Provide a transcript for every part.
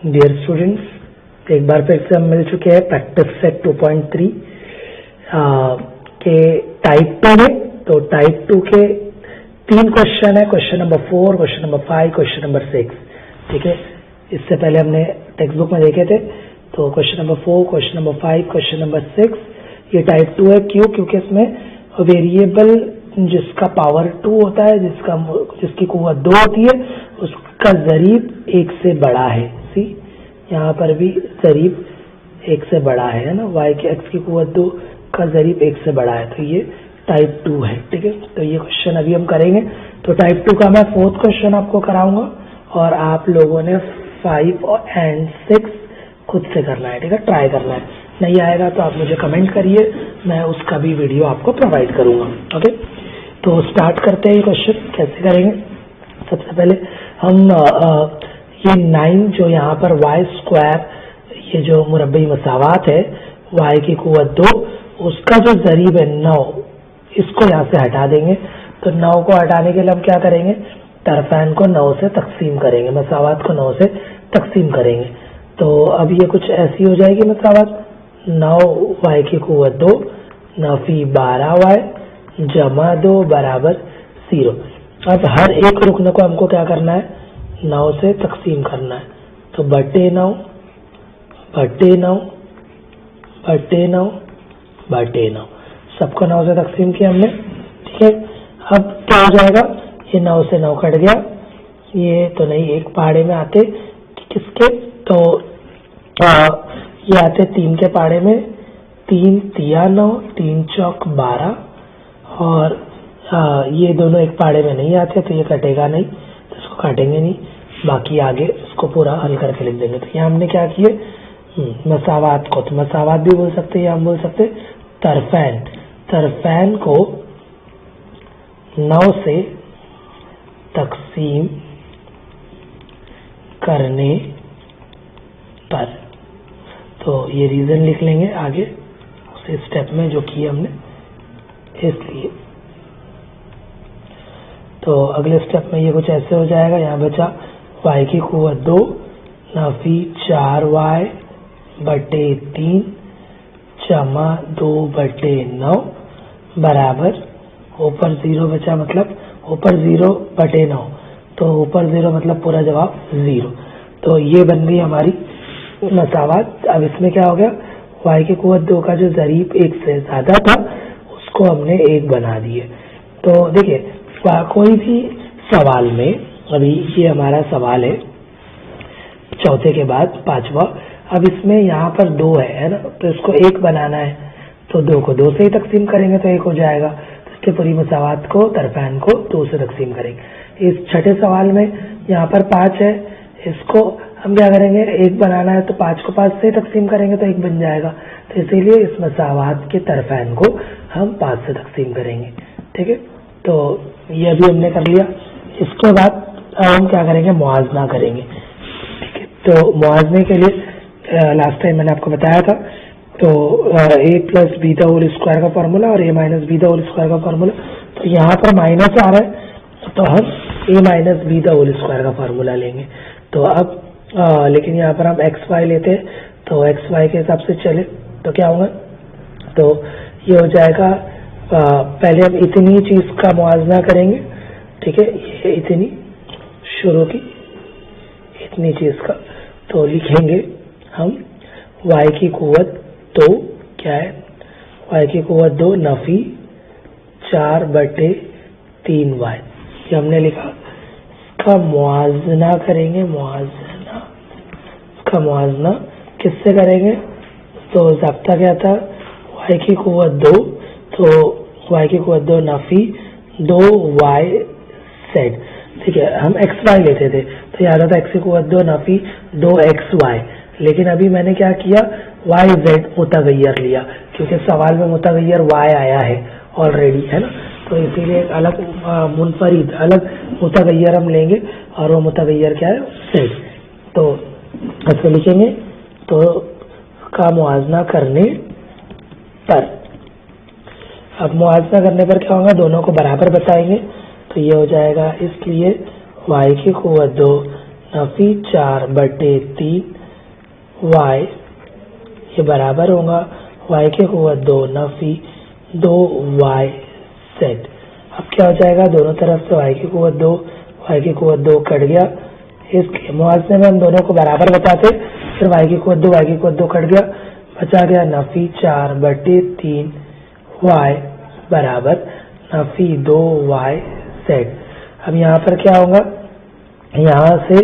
Dear students, एक बार फिर से हम मिल चुके हैं प्रैक्टिस सेट 2.3 के टाइप 2 में। तो टाइप 2 के 3 क्वेश्चन है, question number 4, question number 5, question number 6। ठीक है, इससे पहले हमने टेक्स्ट बुक में देखे थे। तो question number 4, question number 5, question number 6 ये टाइप 2 है। क्यों? क्योंकि इसमें वेरिएबल जिसका पावर 2 होता है, जिसकी कुव्वत 2 होती है, उसका ज़रीब 1 से बड़ा है। सी यहाँ पर भी ज़रीब 1 से बड़ा है ना, y के x की कुव्वत 2 का ज़रीब 1 से बड़ा है। तो ये टाइप 2 है। ठीक है, तो ये क्वेश्चन अभी हम करेंगे। तो टाइप 2 का मैं 4th क्वेश्चन आपको कराऊंगा और आप लोगों ने 5 और 6 खुद से करना है। ठीक है, ट्राई करना है। नहीं आएगा तो आप मुझे कमेंट करिए, मैं उसका भी वीडियो आपको प्रोवाइड करूंगा। ओके, तो स्टार्ट करते हैं। ये क्वेश्चन कैसे करेंगे? सबसे पहले हम ये 9 जो यहाँ पर y स्क्वायर, ये जो मुरब्बी मसावात है, y की कुव्वत 2, उसका जो ज़रीब है 9, इसको यहाँ से हटा देंगे। तो 9 को हटाने के लिए हम क्या करेंगे? तरफैन को 9 से तकसीम करेंगे, मसावात को 9 से तकसीम करेंगे। तो अब ये कुछ ऐसी हो जाएगी मसावात, 9y की कुव्वत 2 नफी 12y जमा 2 बराबर 0। अब हर एक रुकन को हमको क्या करना है? 9 से तकसीम करना है। तो बटे 9 बटे 9 बटे 9 बटे 9, सबको 9 से तकसीम किया हमने। ठीक है, अब क्या हो जाएगा? ये 9 से 9 कट गया, ये तो नहीं, एक पहाड़े में आते किसके? तो ये आते 3 के पहाड़े में, 3 तिया 9, 3 चौक 12, और ये दोनों एक पहाड़े में नहीं आते, तो ये कटेगा नहीं, तो इसको काटेंगे नहीं। बाकी आगे इसको पूरा हल करके लिख देंगे। तो यहाँ हमने क्या किए? मसावात को, तो मसावात भी बोल सकते हैं या हम बोल सकते तरफैन, तरफैन को 9 से तकसीम करने पर। तो ये रीजन लिख लेंगे आगे उसी स्टेप में जो किए हमने, इसलिए। तो अगले स्टेप में ये कुछ ऐसे हो जाएगा। यहाँ बचा y की कुव्वत 2 नफी 4y बटे 3 जमा 2 बटे 9 बराबर, ऊपर 0 बचा, मतलब ऊपर 0 बटे 9, तो ऊपर 0 मतलब पूरा जवाब 0। तो ये बन गई हमारी मसावात। अब इसमें क्या हो गया? y की कुव्वत 2 का जो ज़रीब 1 से ज़्यादा था, उसको हमने 1 बना दिए। तो देखिए, कोई भी सवाल में, अभी ये हमारा सवाल है चौथे के बाद 5वां, अब इसमें यहाँ पर 2 है ना, तो इसको 1 बनाना है। तो 2 को 2 से ही तकसीम करेंगे तो 1 हो जाएगा। तो इसके पूरी मसावात को, तरफैन को 2 से तकसीम करेंगे। इस छठे सवाल में यहाँ पर 5 है, इसको हम क्या करेंगे? 1 बनाना है, तो 5 को 5 से ही तकसीम करेंगे तो 1 बन जाएगा। तो इसीलिए इस मसावात के तरफैन को हम 5 से तकसीम करेंगे। ठीक है, तो ये अभी हमने कर लिया। इसके बाद हम क्या करेंगे? मुआवजा करेंगे। ठीक है, तो मुआवजे के लिए लास्ट टाइम मैंने आपको बताया था, तो a plus B the whole square का फार्मूला और a minus B the whole square का फार्मूला। तो यहाँ पर माइनस आ रहा है, तो हम a minus B the whole square का फार्मूला लेंगे। तो अब लेकिन यहाँ पर हम एक्स वाई लेते हैं, तो एक्स वाई के हिसाब से चले तो क्या होगा? तो ये हो जाएगा, पहले हम इतनी चीज़ का मुआवजा करेंगे। ठीक है, ये इतनी शुरू की इतनी चीज़ का, तो लिखेंगे हम y की कुव्वत 2, क्या है? y की कुव्वत 2 नफी 4 बटे 3y, ये हमने लिखा। इसका मुआवजा करेंगे, मुआवजा, इसका मुआवजा किससे करेंगे? तो ज़ाब्ता क्या था? y की कुव्वत 2, तो y की कुव्वत 2 नफी 2y z। ठीक है, हम एक्स वाई लेते थे, तो याद आता x की कुव्वत 2 नफी 2xy। लेकिन अभी मैंने क्या किया? yz मुतगय्यर लिया, क्योंकि सवाल में मुतगय्यर y आया है ऑलरेडी, है ना। तो इसीलिए एक अलग मुनफरिद अलग मुतगय्यर हम लेंगे, और वो मुतगय्यर क्या है? z। तो ऐसे लिखेंगे, तो का मुआवजा करने पर। अब मुआवजा करने पर क्या होगा? दोनों को बराबर बताएंगे, तो ये हो जाएगा, इसलिए y की कुव्वत 2 नफी 4/3 y ये बराबर होगा y की कुव्वत 2 नफी 2y z। अब क्या हो जाएगा, दोनों तरफ से y की कुव्वत 2 y की कुव्वत 2 कट गया। इसके मुआवजे में हम दोनों को बराबर बताते, फिर y की कुव्वत 2 y की कुव्वत 2 कट गया, बचा गया नफी 4/3 y बराबर नफी 2y z। अब यहाँ पर क्या होगा, यहाँ से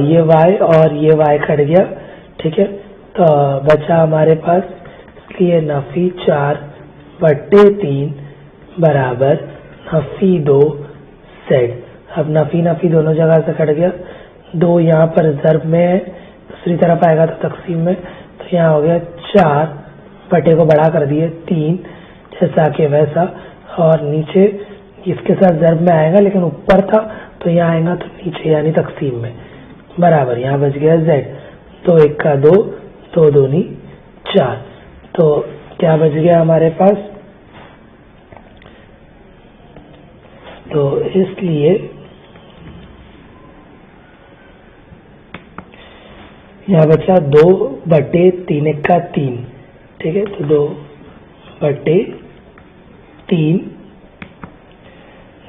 ये y और ये y कट गया, ठीक है, तो बचा हमारे पास, इसलिए नफी 4/3 बराबर नफी 2z। अब नफी नफी दोनों जगह से कट गया, 2 यहाँ पर ज़र्ब में है, दूसरी तरफ आएगा तो तकसीम में, तो यहाँ हो गया 4 बटे को बड़ा कर दिए 3 जैसा कि वैसा, और नीचे इसके साथ ज़र्ब में आएगा लेकिन ऊपर था तो यहाँ आएगा तो नीचे यानी तकसीम में बराबर, यहाँ बच गया z। 2 1 का 2, 2 दूनी 4, तो क्या बच गया हमारे पास, तो इसलिए यहाँ बचा 2/3 1 का 3, ठीक है, तो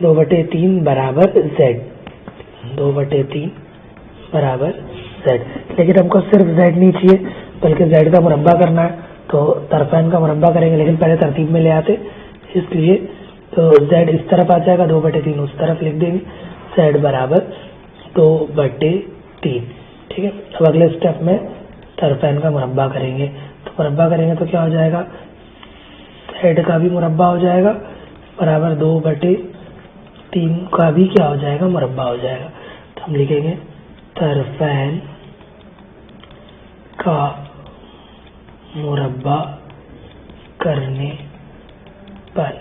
2/3 बराबर z, 2/3 बराबर z। लेकिन हमको सिर्फ z नहीं चाहिए बल्कि z का मुरब्बा करना है, तो तरफैन का मुरब्बा करेंगे, लेकिन पहले तरतीब में ले आते, इसलिए तो z इस तरफ आ जाएगा, 2/3 उस तरफ लिख देंगे, z बराबर 2/3, ठीक है। अब अगले स्टेप में तरफैन का मुरब्बा करेंगे, तो मुरब्बा करेंगे तो क्या हो जाएगा, z का भी मुरब्बा हो जाएगा बराबर 2/3 का भी क्या हो जाएगा, मुरब्बा हो जाएगा। तो हम लिखेंगे तरफैन का मुरब्बा करने पर,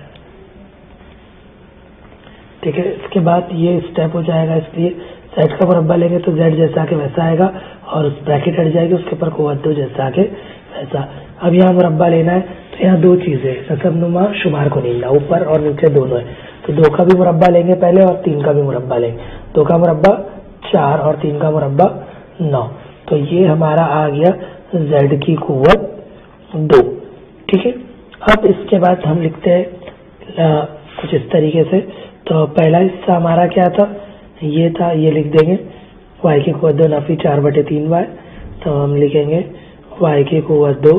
ठीक है। इसके बाद ये स्टेप हो जाएगा, इसलिए z का मुरब्बा लेंगे तो z जैसा के वैसा आएगा और उस ब्रैकेट हट जाएगी, उसके ऊपर कुव्वत 2 जैसा के वैसा। अब यहाँ मुरब्बा लेना है तो यहाँ 2 चीज़ें, नसबनुमा शुमार को नीला, ऊपर और नीचे दोनों है, तो 2 का भी मुरब्बा लेंगे पहले और 3 का भी मुरब्बा लेंगे। 2 का मुरब्बा 4 और 3 का मुरब्बा 9, तो ये हमारा आ गया z की कुव्वत 2, ठीक है। अब इसके बाद हम लिखते हैं कुछ इस तरीके से, तो पहला हिस्सा हमारा क्या था, ये था, ये लिख देंगे y की कुव्वत 2 नफी 4/3y, तो हम लिखेंगे y की कुव्वत 2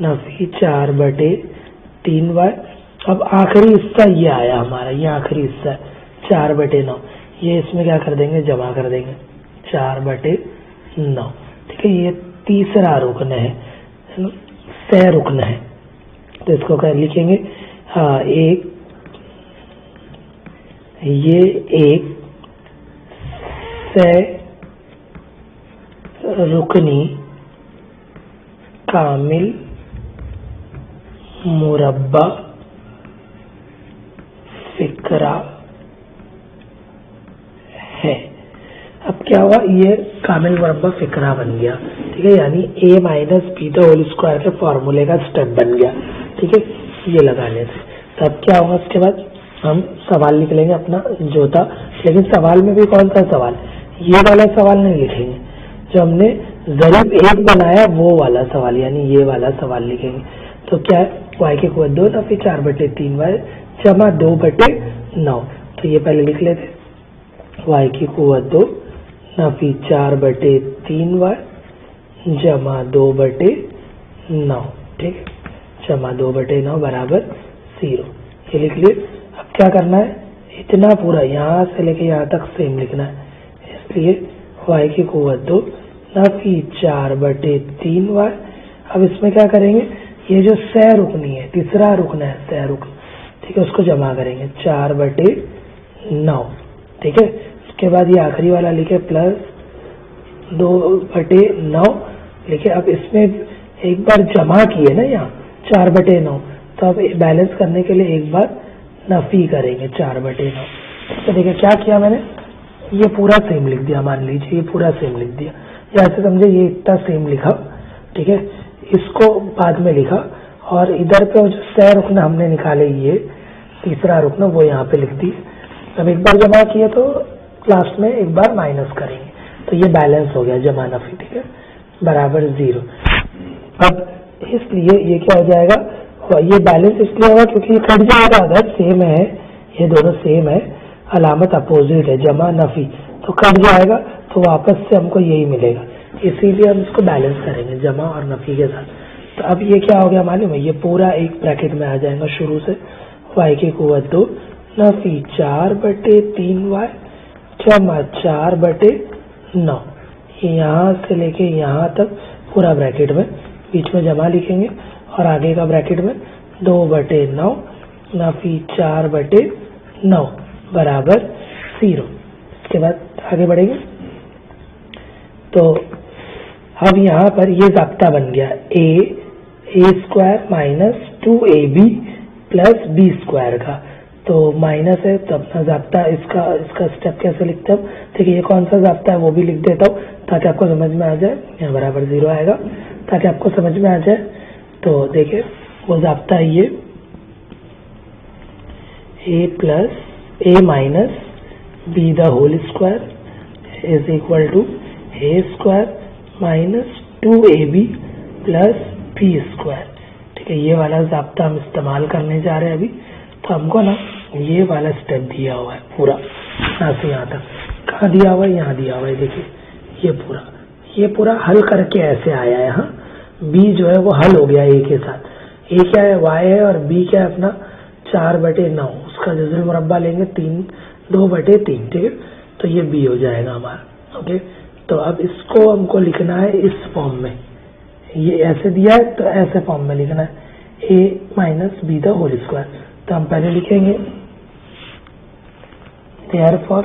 नफी 4/3y। अब आखिरी हिस्सा ये आया हमारा, ये आखिरी हिस्सा 4/9, ये इसमें क्या कर देंगे, जमा कर देंगे 4/9, ठीक है। ये तीसरा रुकन है, सह रुकन है, तो इसको क्या लिखेंगे, ये एक सह रुकनी कामिल मुरब्बा फिक्रा है। अब क्या हुआ, ये कामिल मुरब्बा फिक्रा बन गया, ठीक है, यानी a minus B the whole square के फॉर्मूले का स्टेप बन गया, ठीक है, ये लगाने से। तो अब क्या होगा, उसके बाद हम सवाल लिख लेंगे अपना जो था, लेकिन सवाल में भी कौन सा सवाल, ये वाला सवाल नहीं लिखेंगे, जो हमने ज़रीब 1 बनाया वो वाला सवाल, यानी ये वाला सवाल लिखेंगे। तो क्या है, y की कुव्वत 2 नफी 4/3y जमा 2/9, तो ये पहले लिख लेते, y की कुव्वत 2 नफी 4/3y जमा 2/9, ठीक है, जमा 2/9 बराबर 0, ये लिख लिए। अब क्या करना है, इतना पूरा यहाँ से लेके यहाँ तक सेम लिखना है, इसलिए y की कुव्वत 2 नफी 4/3y। अब इसमें क्या करेंगे, ये जो सह रुकनी है, तीसरा रुकना है सह रुकन, ठीक है, उसको जमा करेंगे 4/9, ठीक है। उसके बाद ये आखिरी वाला लिखे प्लस 2/9 लिखे। अब इसमें एक बार जमा किए ना यहाँ 4/9, तो अब बैलेंस करने के लिए एक बार नफी करेंगे 4/9। तो देखिए क्या किया मैंने, ये पूरा सेम लिख दिया, मान लीजिए ये पूरा सेम लिख दिया, या ऐसे समझे ये इतना सेम लिखा, ठीक है, इसको बाद में लिखा, और इधर पे जो सह रुकना हमने निकाले, ये तीसरा रुकना वो यहाँ पे लिख दिए। अब एक बार जमा किए तो लास्ट में एक बार माइनस करेंगे, तो ये बैलेंस हो गया जमा नफी, ठीक है, बराबर 0। अब इसलिए ये क्या हो जाएगा, ये बैलेंस इसलिए होगा क्योंकि ये कट जाएगा, अगर सेम है, ये दोनों सेम है, अलामत अपोजिट है, जमा नफी, तो कट जाएगा, तो वापस से हमको यही मिलेगा, इसीलिए हम इसको बैलेंस करेंगे जमा और नफी के साथ। तो अब ये क्या हो गया मालूम है, ये पूरा एक ब्रैकेट में आ जाएगा शुरू से, y की कुव्वत 2 नफी 4/3y जमा 4/9, यहाँ से लेके यहाँ तक पूरा ब्रैकेट में, बीच में जमा लिखेंगे और आगे का ब्रैकेट में 2/9 नफी 4/9 बराबर 0। इसके बाद आगे बढ़ेंगे, तो अब यहाँ पर ये ज़ाब्ता बन गया a² minus 2ab plus b² का, तो माइनस है तो अपना ज़ाब्ता इसका स्टेप कैसे लिखते हैं, ठीक है, ये कौन सा ज़ाब्ता है वो भी लिख देता हूँ ताकि आपको समझ में आ जाए, यहाँ बराबर 0 आएगा ताकि आपको समझ में आ जाए। तो देखिए वो ज़ाब्ता है ये a minus b the whole square is equal to a² minus 2ab plus b², ठीक है, ये वाला ज़ाब्ता हम इस्तेमाल करने जा रहे हैं अभी। तो हमको ना ये वाला स्टेप दिया हुआ है पूरा, यहाँ से यहाँ तक, कहाँ दिया हुआ है, यहाँ दिया हुआ है, देखिए ये पूरा हल करके ऐसे आया है। यहाँ b जो है वो हल हो गया a के साथ, a क्या है y है और b क्या है अपना 4/9, उसका जज़ुल मुरब्बा लेंगे 2/3, ठीक है, तो ये b हो जाएगा हमारा। ओके, तो अब इसको हमको लिखना है इस फॉर्म में, ये ऐसे दिया है तो ऐसे फॉर्म में लिखना है a minus b the whole square. तो हम पहले लिखेंगे देयरफॉर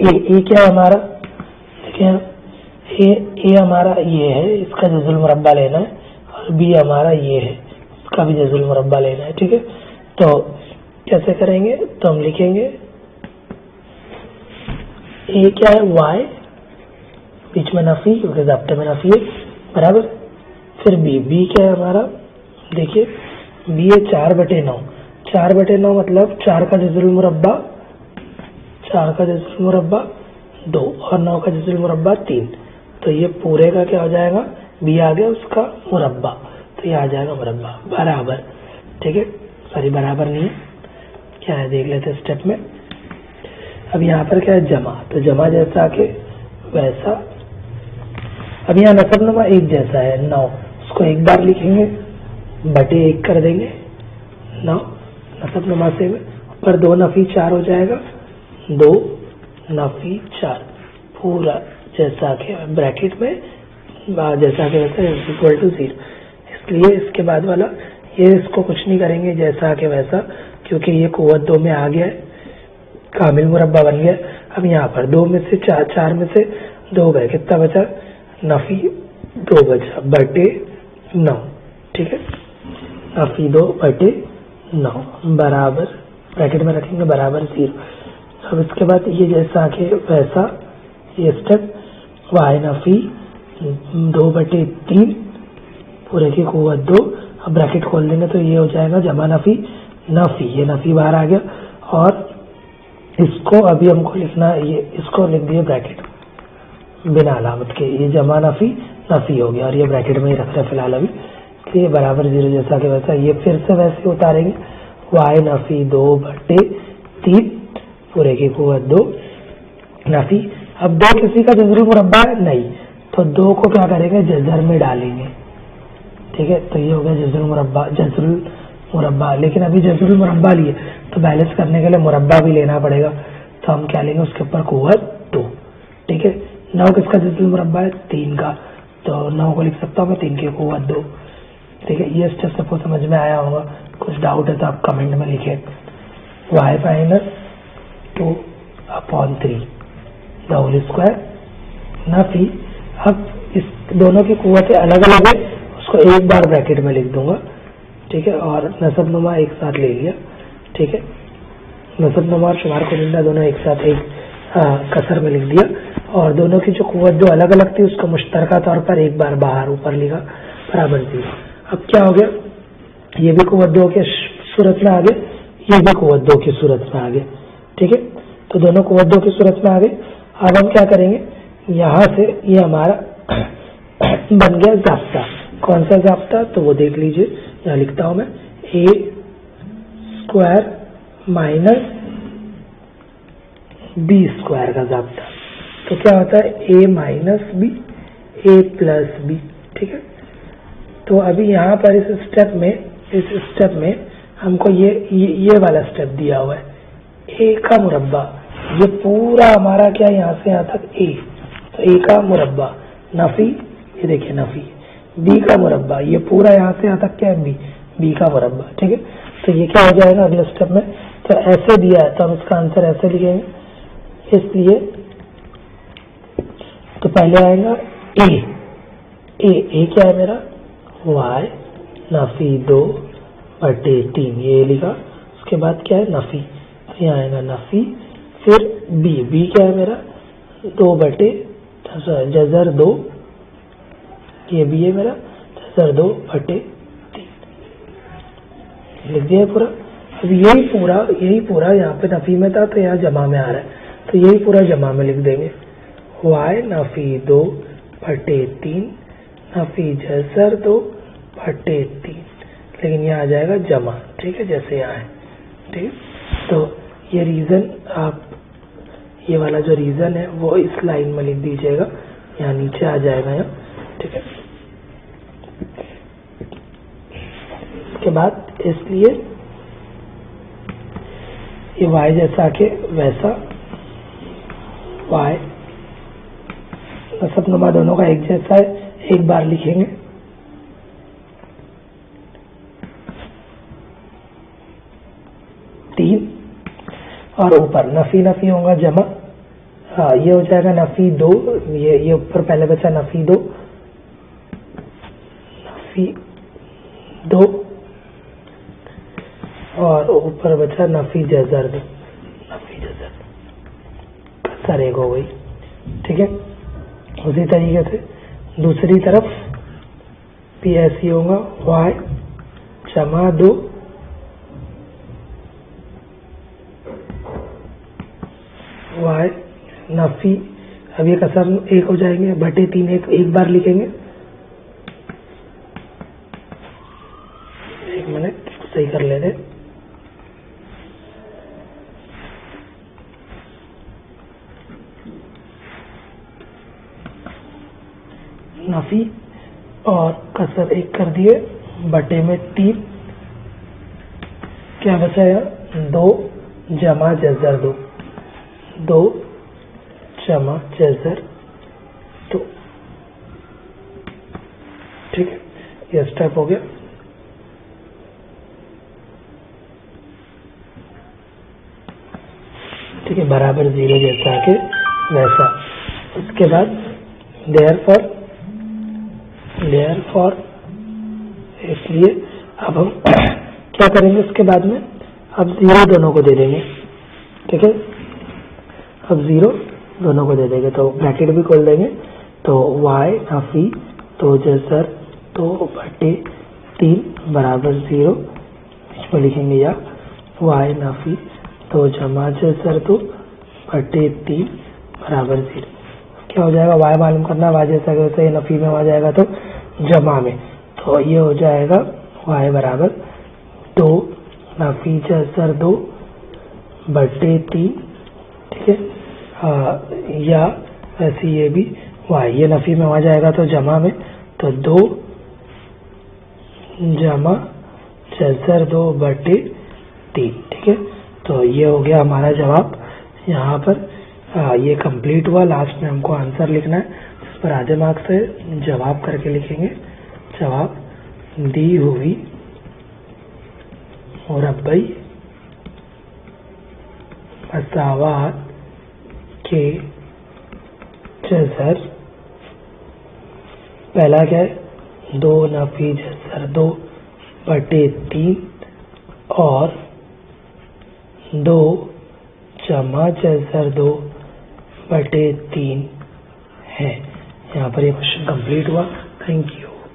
a क्या है हमारा, देखिए a हमारा ये है, इसका जज़ुल मुरब्बा लेना है, और b हमारा ये है, इसका भी जज़ुल मुरब्बा लेना है, ठीक है। तो कैसे करेंगे, तो हम लिखेंगे a क्या है y, बीच में नफी क्योंकि ज़ाब्ते में नफी है, बराबर, फिर b क्या है हमारा, देखिए b है 4/9, 4/9 मतलब 4 का जज़ुल मुरब्बा 2 और 9 का जज़ुल मुरब्बा 3, तो ये पूरे का क्या हो जाएगा, b आ गया उसका मुरब्बा, तो ये आ जाएगा मुरब्बा बराबर, ठीक है, सॉरी बराबर नहीं है, क्या है देख लेते हैं स्टेप में। अब यहाँ पर क्या है जमा, तो जमा जैसा आके वैसा, अब यहाँ नसबनुमा एक जैसा है 9, उसको एक बार लिखेंगे बटे 1 कर देंगे 9 नसबनुमा से, पर 2 नफी 4 हो जाएगा, 2 नफी 4 पूरा जैसा के ब्रैकेट में जैसा के वैसा इक्वल टू 0। इसलिए इसके बाद वाला ये इसको कुछ नहीं करेंगे जैसा के वैसा, क्योंकि ये कुव्वत 2 में आ गया है, कामिल मुरब्बा बन गया। अब यहाँ पर 2 में से 4 में से 2 गए, कितना बचा, नफी 2 बचा बटे 9, ठीक है, नफी 2/9 बराबर, ब्रैकेट में रखेंगे बराबर 0। अब इसके बाद ये जैसा आके वैसा, ये स्टेप y नफी 2/3 पूरे की कुव्वत 2, अब ब्रैकेट खोल देंगे तो ये हो जाएगा जमा नफी, ये नफी बाहर आ गया, और इसको अभी हमको लिखना, ये इसको लिख दिए ब्रैकेट बिना अलामत के, ये जमा नफी हो गया और ये ब्रैकेट में ही रखते हैं फिलहाल अभी, इसलिए बराबर 0 जैसा कि वैसा। ये फिर से वैसे उतारेंगे y नफी 2/3 पूरे की कुव्वत 2 नफी, अब 2 किसी का जज़ुल मुरब्बा है नहीं, तो 2 को क्या करेंगे जज़र में डालेंगे, ठीक है, तो ये हो गया जज़ुल मुरब्बा, लेकिन अभी जज़ुल मुरब्बा लिए तो बैलेंस करने के लिए मुरब्बा भी लेना पड़ेगा, तो हम क्या लेंगे उसके ऊपर कुव्वत 2, ठीक है। 9 किसका जज़ुल मुरब्बा है, 3 का, तो 9 को लिख सकता हूँ मैं 3 की कुव्वत 2, ठीक है। ये स्टेप सबको समझ में आया होगा, कुछ डाउट है तो आप कमेंट में लिखें। y minus 2/3 the whole square नफी, अब इस दोनों की कुव्वतें अलग अलग है, उसको एक बार ब्रैकेट में लिख दूंगा, ठीक है, और नसबनुमा एक साथ ले लिया, ठीक है, नसबनुमा और शुमार कुनिंदा दोनों एक साथ एक कसर में लिख दिया, और दोनों की जो कुव्वत जो अलग अलग थी उसको मुश्तरका तौर पर एक बार बाहर ऊपर लिखा बराबर 0। अब क्या हो गया, ये भी कुव्वत 2 के सूरत में आ गए, ये भी कुव्वत 2 की सूरत में आ गए, ठीक है, तो दोनों कुव्वत 2 की सूरत में आ गए। अब हम क्या करेंगे, यहाँ से ये हमारा बन गया ज़ाब्ता। कौन सा ज़ाब्ता, तो वो देख लीजिए, यहाँ लिखता हूँ मैं, ए स्क्वायर माइनस बी स्क्वायर का ज़ाब्ता। तो क्या होता है, ए माइनस बी, ए प्लस बी। ठीक है, तो अभी यहाँ पर इस स्टेप में हमको ये वाला स्टेप दिया हुआ है, ए का मुरब्बा। ये पूरा हमारा क्या, यहाँ से यहाँ तक ए, तो ए का मुरब्बा, नफी, ये देखिए नफी, बी का मुरब्बा, ये पूरा यहाँ से यहाँ तक क्या है, बी का मुरब्बा। ठीक है, तो ये क्या हो जाएगा अगले स्टेप में, तो ऐसे दिया है तो हम इसका आंसर ऐसे लिखेंगे। इसलिए तो पहले आएगा ए क्या है मेरा, y नफी 2/3, ये लिखा। उसके बाद क्या है, नफी, तो यहाँ आएगा नफी, फिर बी क्या है मेरा, 2/जज़र 2, ये भी है मेरा, जज़र 2/3 लिख दिया पूरा। अब यही पूरा यहाँ पे नफी में था तो यहाँ जमा में आ रहा है, तो यही पूरा जमा में लिख देंगे, y नफी 2/3 नफी जज़र 2/3, लेकिन यहाँ आ जाएगा जमा। ठीक है, जैसे यहाँ है। ठीक है, तो ये रीज़न आप, ये वाला जो रीज़न है वो इस लाइन में लिख दीजिएगा, यहाँ नीचे आ जाएगा यहाँ। ठीक है, इसके बाद इसलिए ये y जैसा के वैसा y, सब नुमा दोनों का एक जैसा है, एक बार लिखेंगे। और ऊपर नफी होगा जमा, हाँ ये हो जाएगा नफी 2, ये ऊपर पहले बचा नफी 2 और ऊपर बचा नफी जज़र 2, कसर एक हो गई। ठीक है, उसी तरीके से दूसरी तरफ भी ऐसी होगा, y जमा 2 y नफी, अब ये कसर 1 हो जाएंगे, /3 एक बार लिखेंगे। एक मिनट सही कर लेते, नफी और कसर 1 कर दिए, /3 क्या बचाया, 2 जमा जज़र 2 जमा जज़र 2। ठीक है, ये स्टेप हो गया। ठीक है, बराबर 0 जैसा के वैसा। उसके बाद देयरफॉर, इसलिए अब हम क्या करेंगे, उसके बाद में अब 0 दोनों को दे देंगे। ठीक है, अब 0 दोनों को दे देंगे, तो ब्रैकेट भी खोल देंगे, तो y नफी 2 जज़र 2/3 बराबर 0, इसमें लिखेंगे या y नफी 2 जमा जज़र 2/3 बराबर 0। क्या हो जाएगा, y मालूम करना, y जैसा वैसे ये नफी में आ जाएगा तो जमा में, तो ये हो जाएगा y बराबर 2 नफी जज़र 2/3। ठीक है, या वैसे ये भी y, ये नफी में आ जाएगा तो जमा में, तो 2 जमा जज़र 2/3। ठीक है, तो ये हो गया हमारा जवाब। यहाँ पर ये कंप्लीट हुआ। लास्ट में हमको आंसर लिखना है, जिस पर आधे मार्क्स से जवाब करके लिखेंगे। जवाब दी हुई मुरब्बई मसावात के जज़र, पहला क्या है, 2 नफी जज़र 2/3 और 2 जमा जज़र 2/3 है। यहाँ पर ये क्वेश्चन कंप्लीट हुआ। Thank you.